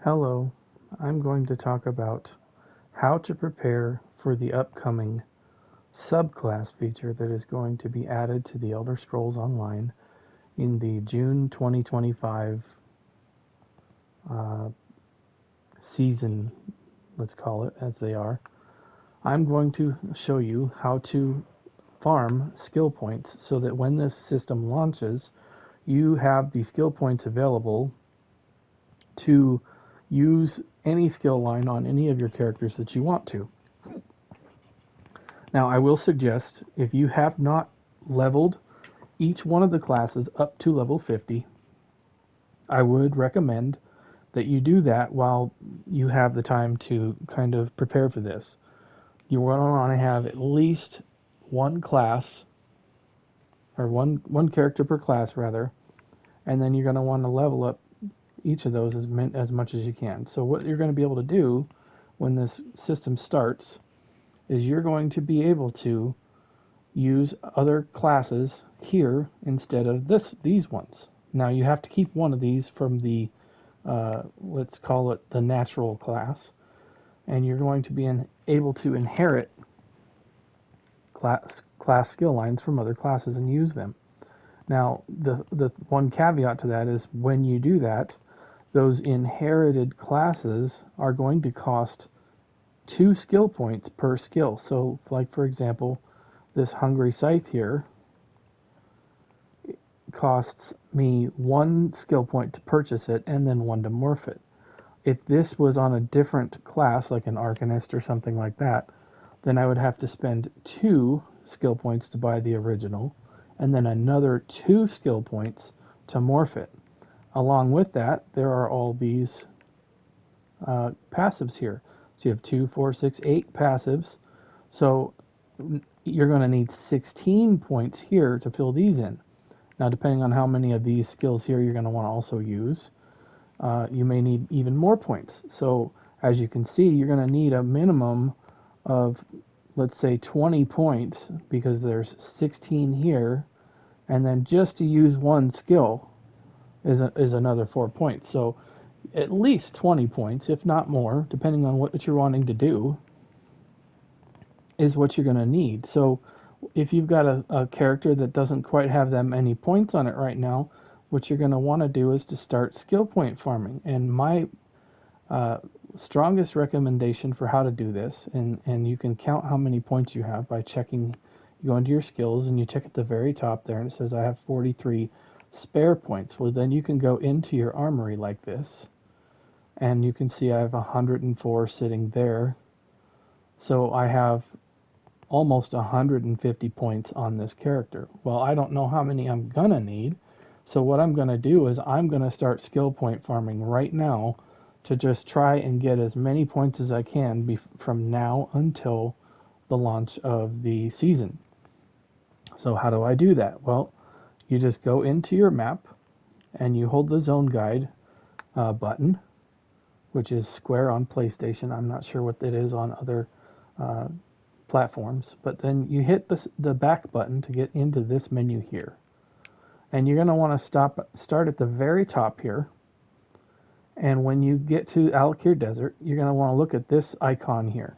Hello, I'm going to talk about how to prepare for the upcoming subclass feature that is going to be added to the Elder Scrolls Online in the June 2025 uh, season, let's call it as they are. I'm going to show you how to farm skill points so that when this system launches, you have the skill points available to use any skill line on any of your characters that you want to. Now, I will suggest if you have not leveled each one of the classes up to level 50, I would recommend that you do that while you have the time to kind of prepare for this. You want to have at least one class, or one character per class rather, and then you're going to want to level up each of those as much as you can. So what you're going to be able to do when this system starts is you're going to be able to use other classes here instead of these ones. Now you have to keep one of these from the let's call it the natural class, and you're going to be able to inherit class skill lines from other classes and use them. Now the one caveat to that is when you do that, those inherited classes are going to cost 2 skill points per skill. So like for example, this Hungry Scythe here costs me 1 skill point to purchase it and then 1 to morph it. If this was on a different class, like an Arcanist or something like that, then I would have to spend 2 skill points to buy the original, and then another 2 skill points to morph it. Along with that, there are all these passives here. So you have 2, 4, 6, 8 passives. So you're going to need 16 points here to fill these in. Now, depending on how many of these skills here you're going to want to also use, you may need even more points. So as you can see, you're going to need a minimum of, let's say, 20 points because there's 16 here, and then just to use one skill is another 4 points. So at least 20 points, if not more, depending on what you're wanting to do, is what you're going to need. So if you've got a character that doesn't quite have that many points on it right now, what you're going to want to do is to start skill point farming. And my uh, strongest recommendation for how to do this, and you can count how many points you have by checking, you go into your skills and you check at the very top there and it says I have 43 spare points. Well, then you can go into your armory like this and you can see I have 104 sitting there. So I have almost 150 points on this character. Well, I don't know how many I'm gonna need, so what I'm gonna do is I'm gonna start skill point farming right now to just try and get as many points as I can from now until the launch of the season. So how do I do that? Well, you just go into your map and you hold the zone guide button, which is square on PlayStation. I'm not sure what it is on other uh, platforms, but then you hit the back button to get into this menu here. And you're going to want to start at the very top here. And when you get to Alakir Desert, you're going to want to look at this icon here.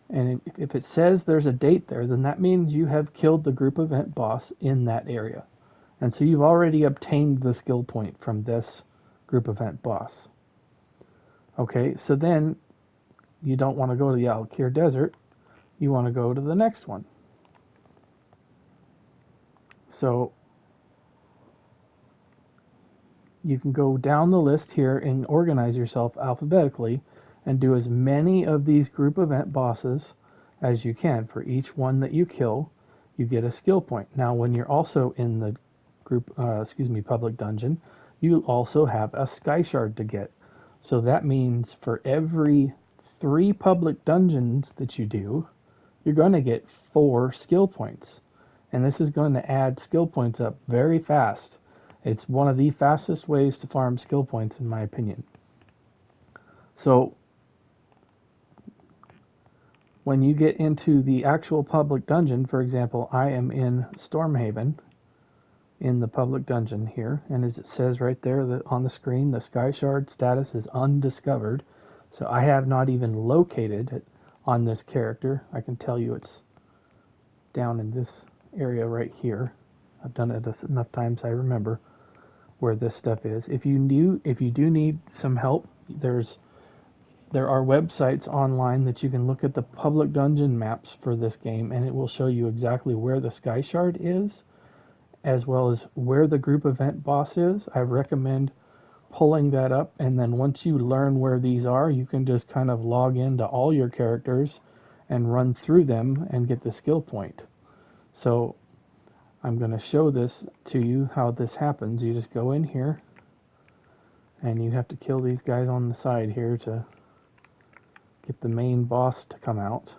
And if it says there's a date there, then that means you have killed the group event boss in that area. And so you've already obtained the skill point from this group event boss. Okay, so then you don't want to go to the Alakir Desert, you want to go to the next one. So you can go down the list here and organize yourself alphabetically and do as many of these group event bosses as you can. For each one that you kill, you get a skill point. Now, when you're also in the public dungeon, you also have a sky shard to get. So that means for every 3 public dungeons that you do, you're going to get 4 skill points. And this is going to add skill points up very fast. It's one of the fastest ways to farm skill points, in my opinion. So when you get into the actual public dungeon, for example, I am in Stormhaven, in the public dungeon here, and as it says right there that on the screen, the Sky Shard status is undiscovered. So I have not even located it on this character. I can tell you it's down in this area right here. I've done it enough times I remember where this stuff is. If you do need some help, there are websites online that you can look at the public dungeon maps for this game, and it will show you exactly where the Sky Shard is, as well as where the group event boss is. I recommend pulling that up, and then once you learn where these are, you can just kind of log into all your characters and run through them and get the skill point. So I'm going to show this to you how this happens. You just go in here and you have to kill these guys on the side here to get the main boss to come out.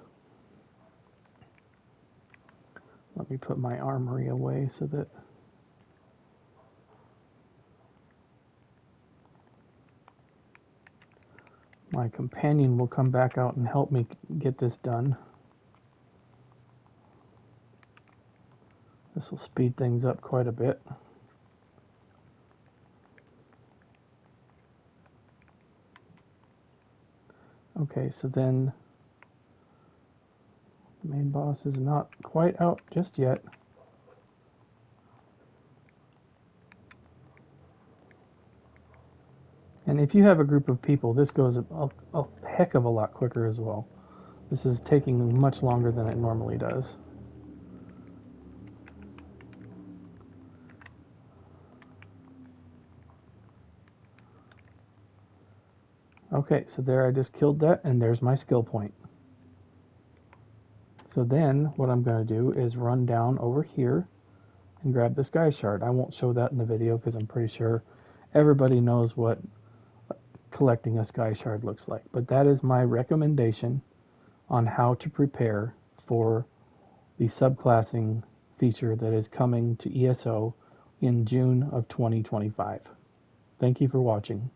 Let me put my armory away so that my companion will come back out and help me get this done. This will speed things up quite a bit. Okay, so then the main boss is not quite out just yet. And if you have a group of people, this goes a heck of a lot quicker as well. This is taking much longer than it normally does. Okay, so there I just killed that, and there's my skill point. So then what I'm going to do is run down over here and grab the Sky Shard. I won't show that in the video because I'm pretty sure everybody knows what collecting a Sky Shard looks like. But that is my recommendation on how to prepare for the subclassing feature that is coming to ESO in June of 2025. Thank you for watching.